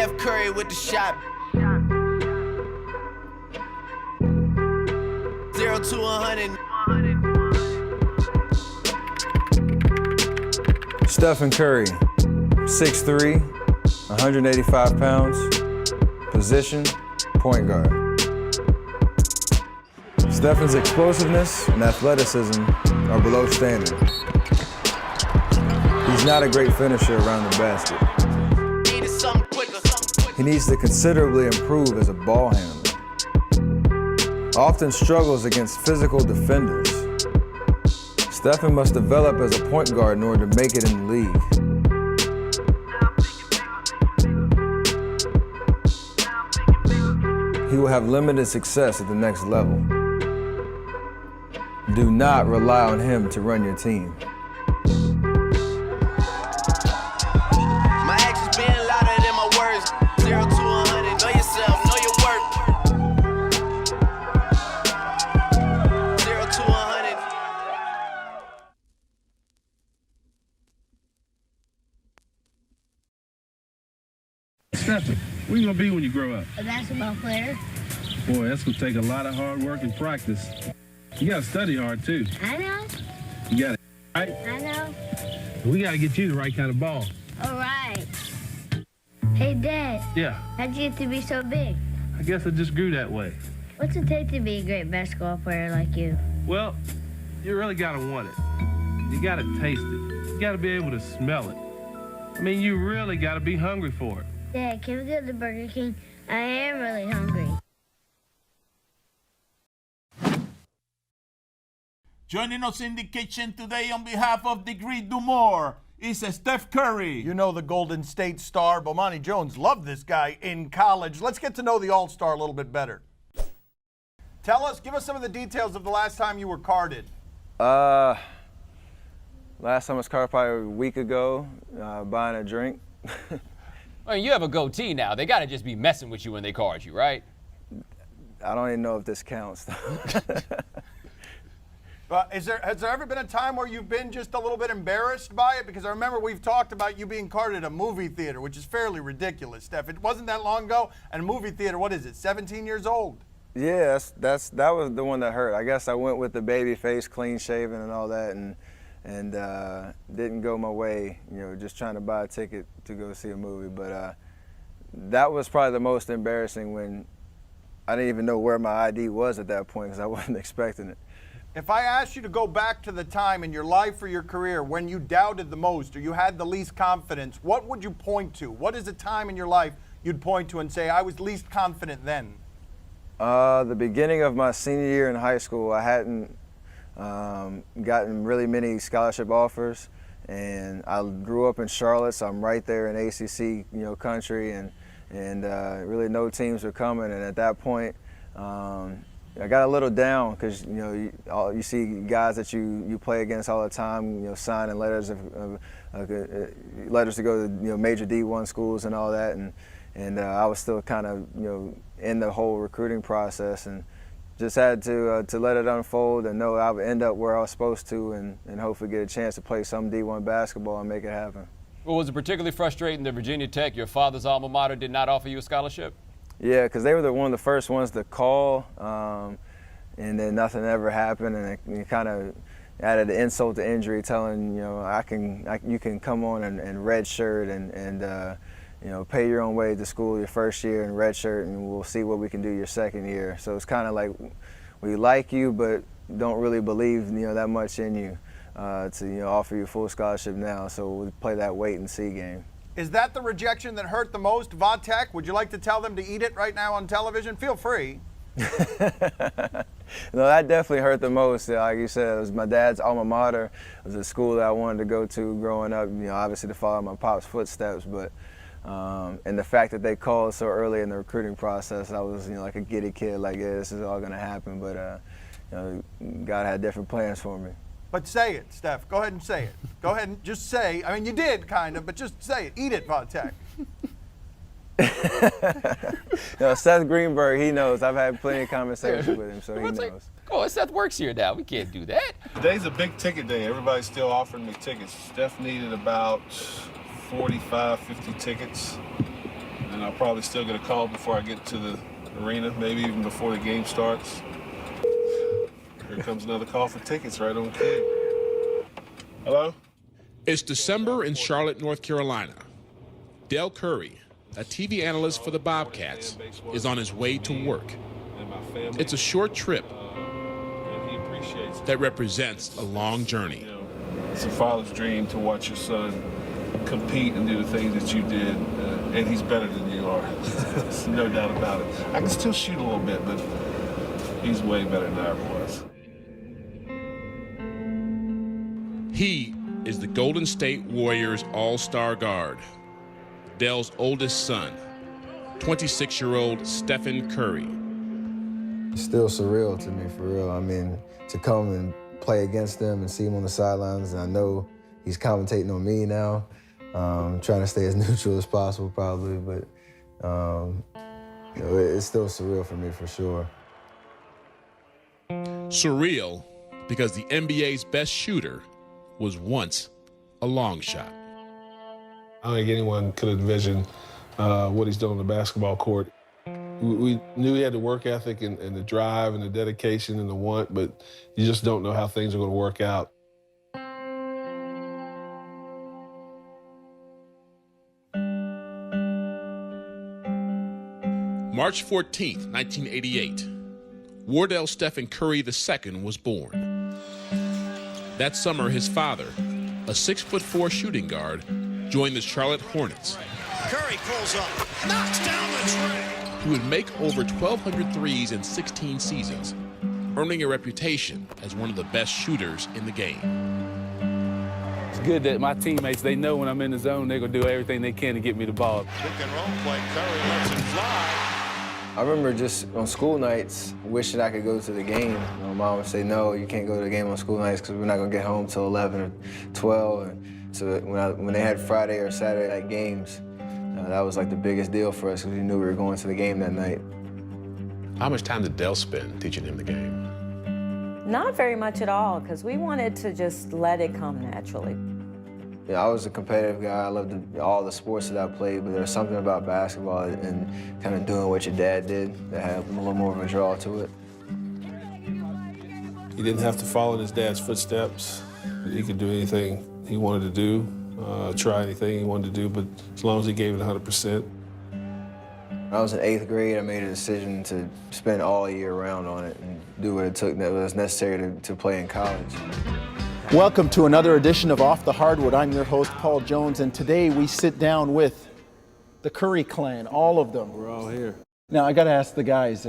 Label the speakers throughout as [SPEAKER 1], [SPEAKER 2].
[SPEAKER 1] Steph Curry with the shot. 0 to 100.
[SPEAKER 2] Stephen Curry, 6'3", 185 pounds, position, point guard. Stephen's explosiveness and athleticism are below standard. He's not a great finisher around the basket. He needs to considerably improve as a ball handler. Often struggles against physical defenders. Stephen must develop as a point guard in order to make it in the league. He will have limited success at the next level. Do not rely on him to run your team.
[SPEAKER 1] My actions being louder than my words. 0 to 100. Know yourself, know your worth. 0 to 100.
[SPEAKER 3] Stephen, where you gonna be when you grow up?
[SPEAKER 4] A basketball player.
[SPEAKER 3] Boy, that's gonna take a lot of hard work and practice. You gotta study hard too.
[SPEAKER 4] I know.
[SPEAKER 3] You gotta, right?
[SPEAKER 4] I know.
[SPEAKER 3] We gotta get you the right kind of ball.
[SPEAKER 4] All right. Hey, Dad.
[SPEAKER 3] Yeah,
[SPEAKER 4] How'd you get to be so big?
[SPEAKER 3] I guess I just grew that way.
[SPEAKER 4] What's it take to be a great basketball player like you?
[SPEAKER 3] Well, you really gotta want it. You gotta taste it. You gotta be able to smell it. I mean, you really gotta be hungry for it.
[SPEAKER 4] Dad, can we go to Burger King? I am really hungry.
[SPEAKER 5] Joining us in the kitchen today on behalf of Degree Do More is Steph Curry.
[SPEAKER 6] You know the Golden State star. Bomani Jones loved this guy in college. Let's get to know the All-Star a little bit better. Give us some of the details of the last time you were carded.
[SPEAKER 2] Last time I was carded probably a week ago, buying a drink.
[SPEAKER 7] I mean, you have a goatee now. They got to just be messing with you when they card you, right?
[SPEAKER 2] I don't even know if this counts.
[SPEAKER 6] Has there ever been a time where you've been just a little bit embarrassed by it? Because I remember we've talked about you being carded at a movie theater, which is fairly ridiculous, Steph. It wasn't that long ago, and a movie theater, what is it, 17 years old?
[SPEAKER 2] Yeah, that was the one that hurt. I guess I went with the baby face, clean shaven and all that, and didn't go my way, just trying to buy a ticket to go see a movie. But that was probably the most embarrassing when I didn't even know where my ID was at that point because I wasn't expecting it.
[SPEAKER 6] If I asked you to go back to the time in your life or your career when you doubted the most or you had the least confidence, what would you point to? What is a time in your life you'd point to and say, I was least confident then?
[SPEAKER 2] The beginning of my senior year in high school, I hadn't gotten really many scholarship offers, and I grew up in Charlotte, so I'm right there in ACC, country, and really no teams were coming. And at that point, I got a little down because you see guys that you play against all the time, signing letters letters to go to major D1 schools and all that, and I was still kind of in the whole recruiting process, and just had to let it unfold and know I would end up where I was supposed to, and hopefully get a chance to play some D1 basketball and make it happen.
[SPEAKER 7] Well, was it particularly frustrating that Virginia Tech, your father's alma mater, did not offer you a scholarship?
[SPEAKER 2] Yeah, because they were one of the first ones to call, and then nothing ever happened, and it kind of added the insult to injury, telling you can come on and redshirt and pay your own way to school your first year and redshirt, and we'll see what we can do your second year. So it's kind of like we like you, but don't really believe that much in you to offer you a full scholarship now. So we'll play that wait and see game.
[SPEAKER 6] Is that the rejection that hurt the most, Vatech? Would you like to tell them to eat it right now on television? Feel free.
[SPEAKER 2] No, that definitely hurt the most. Like you said, it was my dad's alma mater. It was a school that I wanted to go to growing up, obviously to follow my pop's footsteps. But and the fact that they called so early in the recruiting process, I was like a giddy kid, like, yeah, this is all going to happen. But God had different plans for me.
[SPEAKER 6] But say it, Steph. Go ahead and say it. Go ahead and just say. I mean, you did kind of, but just say it. Eat it, Vatech.
[SPEAKER 2] Seth Greenberg, he knows. I've had plenty of conversations with him, so he knows.
[SPEAKER 7] Oh, Seth works here now. We can't do that.
[SPEAKER 8] Today's a big ticket day. Everybody's still offering me tickets. Steph needed about 45, 50 tickets. and I'll probably still get a call before I get to the arena, maybe even before the game starts. Here comes another call for tickets right on cue. Hello?
[SPEAKER 9] It's December in Charlotte, North Carolina. Dell Curry, a TV analyst for the Bobcats, is on his way to work. It's a short trip that represents a long journey.
[SPEAKER 8] It's a father's dream to watch your son compete and do the things that you did, and he's better than you are. There's no doubt about it. I can still shoot a little bit, but he's way better than I ever was.
[SPEAKER 9] He is the Golden State Warriors All-Star guard, Dell's oldest son, 26-year-old Stephen Curry.
[SPEAKER 2] It's still surreal to me, for real. I mean, to come and play against him and see him on the sidelines, and I know he's commentating on me now. Trying to stay as neutral as possible, probably, but you know, it's still surreal for me, for sure.
[SPEAKER 9] Surreal because the NBA's best shooter was once a long shot.
[SPEAKER 10] I don't think anyone could envision what he's doing on the basketball court. We knew he had the work ethic and the drive and the dedication and the want, but you just don't know how things are going to work out.
[SPEAKER 9] March 14th, 1988, Wardell Stephen Curry II was born. That summer, his father, a 6'4" shooting guard, joined the Charlotte Hornets.
[SPEAKER 1] Curry pulls up, knocks down the tray.
[SPEAKER 9] He would make over 1,200 threes in 16 seasons, earning a reputation as one of the best shooters in the game.
[SPEAKER 11] It's good that my teammates, they know when I'm in the zone, they're going to do everything they can to get me the ball.
[SPEAKER 1] Pick and roll play, Curry lets it fly.
[SPEAKER 2] I remember just on school nights wishing I could go to the game. My mom would say, no, you can't go to the game on school nights because we're not going to get home till 11 or 12. And so when they had Friday or Saturday night games, that was like the biggest deal for us because we knew we were going to the game that night.
[SPEAKER 12] How much time did Dell spend teaching him the game?
[SPEAKER 13] Not very much at all, because we wanted to just let it come naturally.
[SPEAKER 2] Yeah, I was a competitive guy. I loved all the sports that I played, but there was something about basketball and kind of doing what your dad did that had a little more of a draw to it.
[SPEAKER 10] He didn't have to follow in his dad's footsteps. He could do anything he wanted to do, try anything he wanted to do, but as long as he gave it 100%.
[SPEAKER 2] When I was in 8th grade, I made a decision to spend all year round on it and do what it took that was necessary to play in college.
[SPEAKER 14] Welcome to another edition of Off the Hardwood. I'm your host, Paul Jones, and today we sit down with the Curry clan, all of them.
[SPEAKER 10] We're all here.
[SPEAKER 14] Now, I got to ask the guys,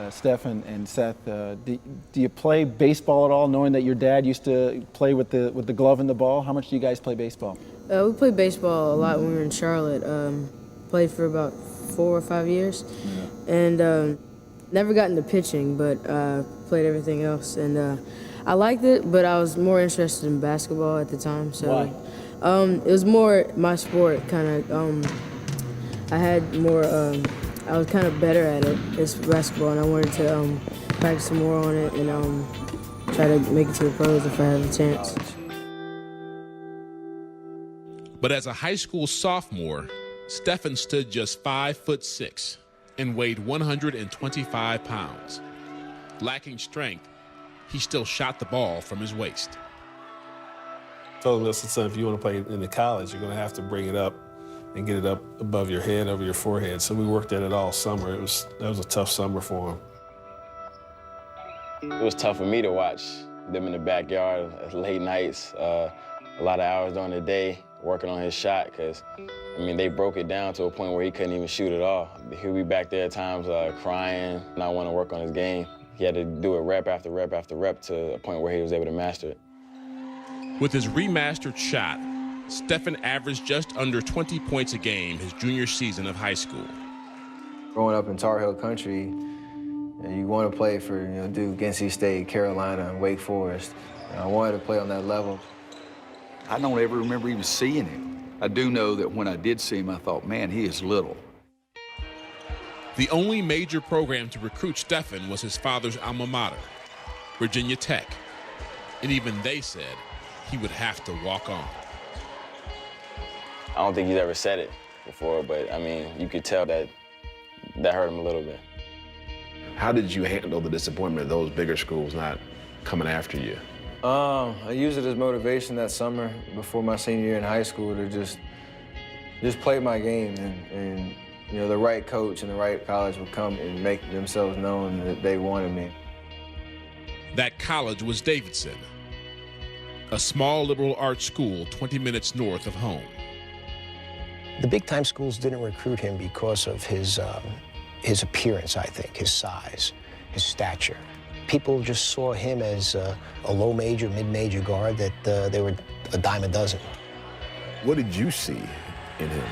[SPEAKER 14] Steph and Seth, do you play baseball at all, knowing that your dad used to play with the glove and the ball? How much do you guys play baseball?
[SPEAKER 15] We played baseball a lot when we were in Charlotte. Played for about 4 or 5 years, and never got into pitching, but played everything else. And I liked it, but I was more interested in basketball at the time. So
[SPEAKER 14] why?
[SPEAKER 15] It was more my sport, kind of. I had more. I was kind of better at it. It's basketball, and I wanted to practice some more on it and try to make it to the pros if I had a chance.
[SPEAKER 9] But as a high school sophomore, Stephen stood just 5'6" and weighed 125 pounds. Lacking strength, he still shot the ball from his waist.
[SPEAKER 10] I told him, listen, son, if you want to play in the college, you're going to have to bring it up and get it up above your head, over your forehead. So we worked at it all summer. That was a tough summer for him.
[SPEAKER 16] It was tough for me to watch them in the backyard, late nights, a lot of hours during the day working on his shot, because I mean, they broke it down to a point where he couldn't even shoot at all. He'll be back there at times crying, not wanting to work on his game. He had to do it rep after rep after rep to a point where he was able to master it.
[SPEAKER 9] With his remastered shot, Stephen averaged just under 20 points a game his junior season of high school.
[SPEAKER 2] Growing up in Tar Heel country, you want to play for Duke, NC State, Carolina, and Wake Forest. I wanted to play on that level.
[SPEAKER 17] I don't ever remember even seeing him. I do know that when I did see him, I thought, man, he is little.
[SPEAKER 9] The only major program to recruit Stephen was his father's alma mater, Virginia Tech. And even they said he would have to walk on.
[SPEAKER 16] I don't think he's ever said it, before, but I mean, you could tell that hurt him a little bit.
[SPEAKER 12] How did you handle the disappointment of those bigger schools not coming after you?
[SPEAKER 2] I used it as motivation that summer before my senior year in high school to just play my game, and you know, the right coach and the right college would come and make themselves known that they wanted me.
[SPEAKER 9] That college was Davidson, a small liberal arts school 20 minutes north of home.
[SPEAKER 18] The big-time schools didn't recruit him because of his appearance, I think, his size, his stature. People just saw him as a low major, mid-major guard that they were a dime a dozen.
[SPEAKER 12] What did you see in him?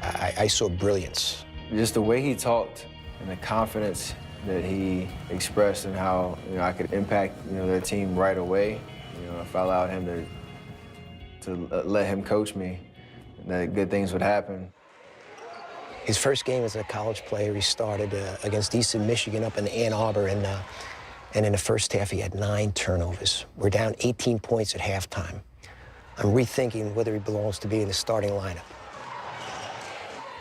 [SPEAKER 18] I saw brilliance.
[SPEAKER 2] Just the way he talked and the confidence that he expressed and how, you know, I could impact, you know, their team right away. You know, if I allowed him to let him coach me, that good things would happen.
[SPEAKER 18] His first game as a college player, he started against Eastern Michigan up in Ann Arbor, and in the first half, he had 9 turnovers. We're down 18 points at halftime. I'm rethinking whether he belongs to be in the starting lineup.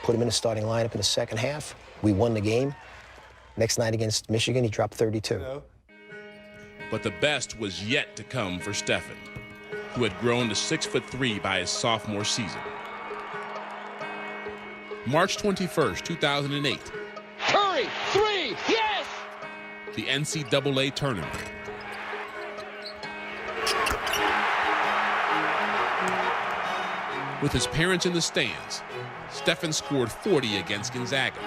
[SPEAKER 18] Put him in the starting lineup in the second half. We won the game. Next night against Michigan, he dropped 32.
[SPEAKER 9] But the best was yet to come for Stephen, who had grown to 6'3" by his sophomore season. March 21st, 2008.
[SPEAKER 19] Curry, 3, yes!
[SPEAKER 9] The NCAA tournament. With his parents in the stands, Stephen scored 40 against Gonzaga.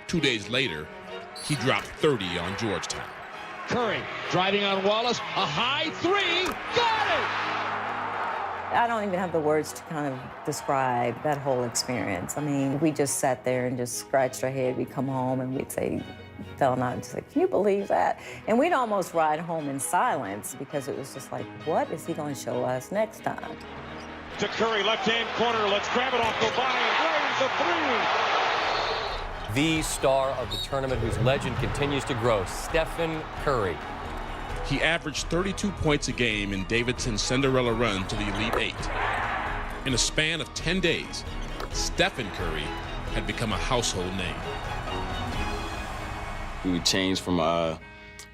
[SPEAKER 9] 2 days later, he dropped 30 on Georgetown.
[SPEAKER 19] Curry driving on Wallace, a high 3, got it!
[SPEAKER 13] I don't even have the words to kind of describe that whole experience. I mean, we just sat there and just scratched our head. We'd come home and we'd say, Phil and I would say, can you believe that? And we'd almost ride home in silence because it was just like, what is he going to show us next time?
[SPEAKER 19] To Curry, left-hand corner, let's grab it off Gobert, and the 3.
[SPEAKER 20] The star of the tournament whose legend continues to grow, Stephen Curry.
[SPEAKER 9] He averaged 32 points a game in Davidson's Cinderella run to the Elite Eight. In a span of 10 days, Stephen Curry had become a household name.
[SPEAKER 16] We changed from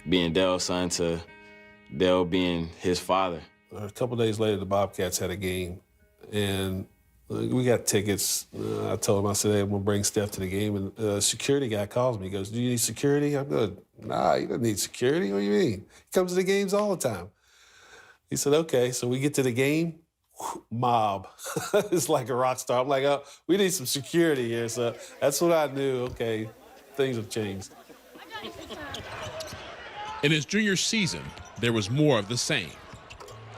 [SPEAKER 16] being Dell's son to Dell being his father.
[SPEAKER 10] A couple days later, the Bobcats had a game, and we got tickets. I told him, I said, hey, I'm going to bring Steph to the game. And the security guy calls me. He goes, do you need security? I'm good. Nah, he doesn't need security. What do you mean? He comes to the games all the time. He said, okay. So we get to the game, mob. It's like a rock star. I'm like, oh, we need some security here. So that's what I knew. Okay, things have changed.
[SPEAKER 9] In his junior season, there was more of the same.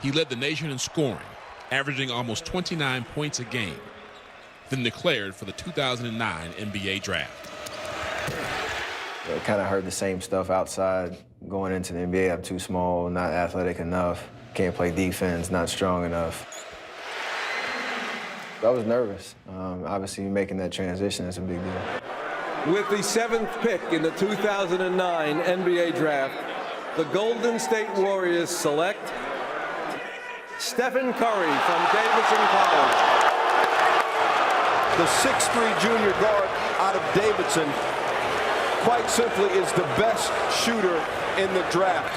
[SPEAKER 9] He led the nation in scoring, averaging almost 29 points a game, then declared for the 2009 NBA draft.
[SPEAKER 2] I kind of heard the same stuff outside going into the NBA. I'm too small, not athletic enough, can't play defense, not strong enough. I was nervous. Obviously, making that transition is a big deal.
[SPEAKER 21] With the 7th pick in the 2009 NBA draft, the Golden State Warriors select Stephen Curry from Davidson College.
[SPEAKER 22] The 6'3" junior guard out of Davidson, quite simply, is the best shooter in the draft.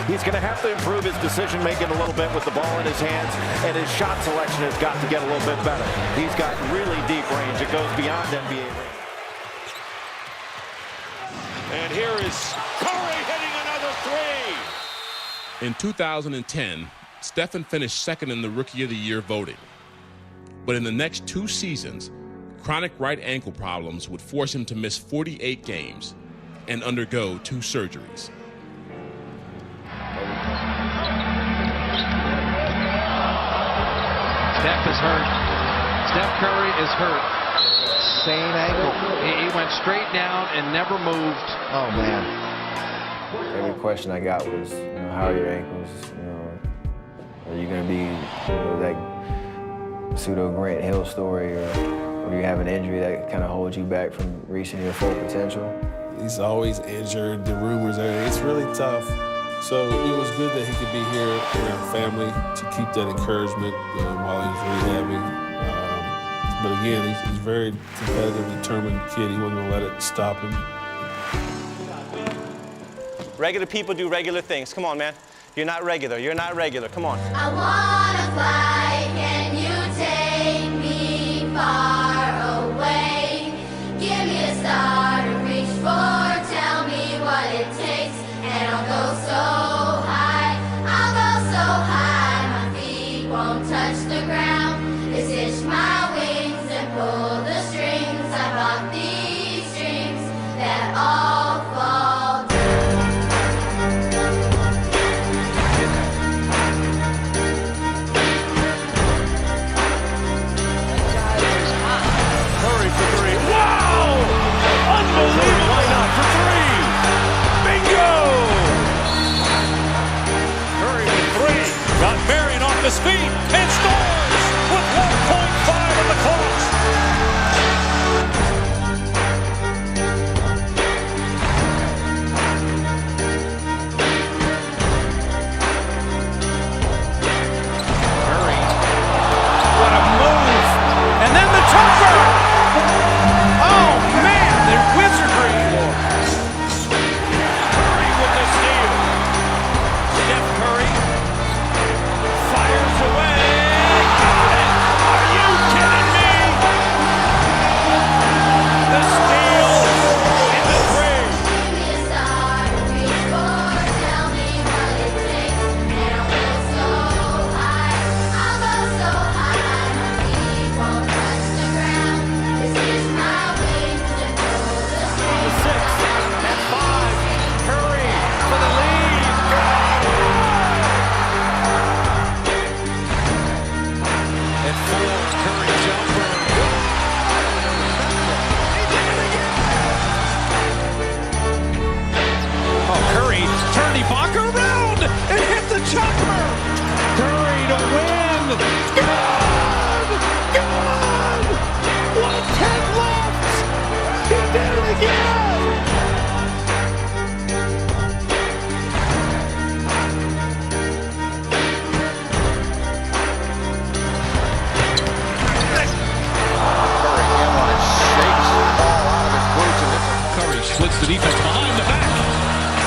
[SPEAKER 23] He's going to have to improve his decision-making a little bit with the ball in his hands, and his shot selection has got to get a little bit better. He's got really deep range. It goes beyond NBA range.
[SPEAKER 19] And here is Curry hitting another 3.
[SPEAKER 9] In 2010, Stephen finished second in the Rookie of the Year voting. But in the next 2 seasons, chronic right ankle problems would force him to miss 48 games and undergo 2 surgeries.
[SPEAKER 24] Steph is hurt. Steph Curry is hurt. Same ankle. He went straight down and never moved.
[SPEAKER 2] Oh, man. Every question I got was, how are your ankles? Are you going to be that pseudo Grant Hill story, or you have an injury that kind of holds you back from reaching your full potential?
[SPEAKER 10] He's always injured, the rumors, everything. It's really tough. So it was good that he could be here in our family to keep that encouragement while he was rehabbing. But again, he's a very competitive, determined kid. He wasn't going to let it stop him.
[SPEAKER 3] Regular people do regular things. Come on, man. You're not regular. You're not regular. Come on.
[SPEAKER 4] I wanna fly. Can you take me far away? Give me a star to reach for. Tell me what it takes, and I'll go so high. I'll go so high. My feet won't touch the ground. Just hitch my wings and pull the strings. I bought these strings that all fall down.
[SPEAKER 19] Curry for three. Wow! Unbelievable! Why not for three? Bingo! Curry with three. Got Marion off his feet and scores with 1.5 on the clock. Curry. What a move! And then the jumper! Oh man, the wizardry! Curry with the steal. Steph Curry fires away. Got it! Are you kidding me? The steal in the three.
[SPEAKER 4] Give me a star to reach for. Tell me what it takes, and I'll go so high. I'll go so high. My feet won't touch the ground. Just hitch my wings and pull the strings.
[SPEAKER 19] 6 and 5. Curry for the lead. And 4. Curry jumper. Oh, Curry turned Ibaka around and hit the jumper. Curry to win. Good! Good! 1:10 left. He did it again. Curry splits the defense behind the back.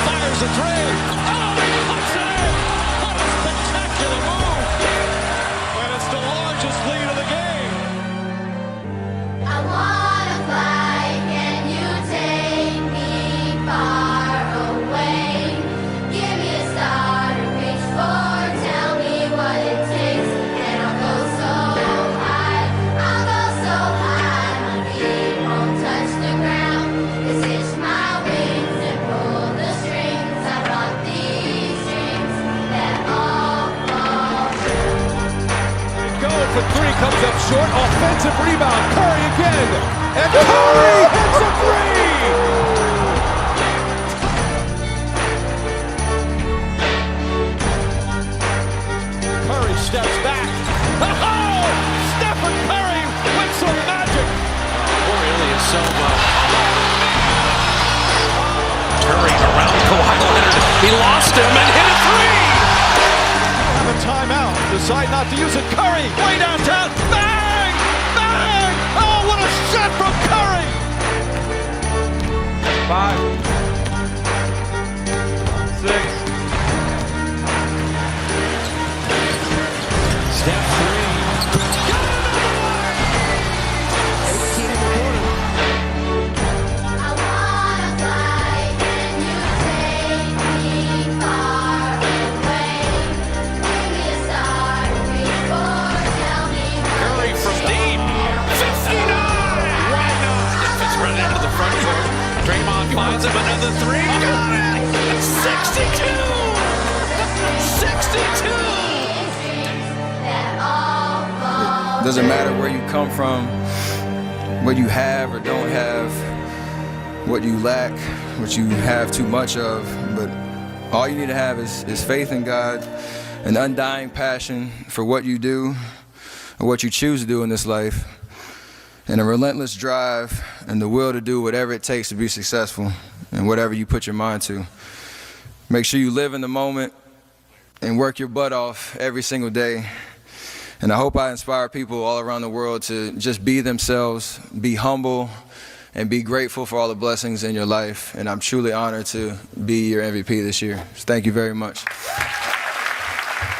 [SPEAKER 19] Fires a three. Oh, he puts it in. What a spectacular move. And it's the largest lead of the game.
[SPEAKER 4] I wanna fly. Can you take me far away? Give me a star to reach for. Tell me what it takes, and I'll go so high. I'll go so high. My feet won't touch the ground. Just hitch my wings and pull the strings. I brought these strings that all fall down.
[SPEAKER 19] Going for three, comes up short. Offensive rebound. Curry again. And Curry hits a three. Curry steps back. Oh! Stephen Curry with some magic. Poor Ilyasova. Curry around Kawhi Leonard. He lost him and hit a three. Have a timeout. Decide not to use it. Curry way downtown. Bang! Bang! Oh, what a shot from Curry! 5, 6. Step three. Got another one! 18 in the quarter.
[SPEAKER 4] I wanna fly. Can you take me far away? Give me a star to reach for. Tell me what
[SPEAKER 19] Curry
[SPEAKER 4] it
[SPEAKER 19] from
[SPEAKER 4] takes,
[SPEAKER 19] deep.
[SPEAKER 4] and I'll go
[SPEAKER 19] 59! Why not? It's run into the front court. Draymond finds him another three. Got it! 62! 62!
[SPEAKER 4] that all fall
[SPEAKER 2] It doesn't matter where you come from, what you have or don't have, what you lack, what you have too much of, but all you need to have is faith in God, an undying passion for what you do or what you choose to do in this life, and a relentless drive and the will to do whatever it takes to be successful and whatever you put your mind to. Make sure you live in the moment and work your butt off every single day. And I hope I inspire people all around the world to just be themselves, be humble, and be grateful for all the blessings in your life. And I'm truly honored to be your MVP this year. So thank you very much.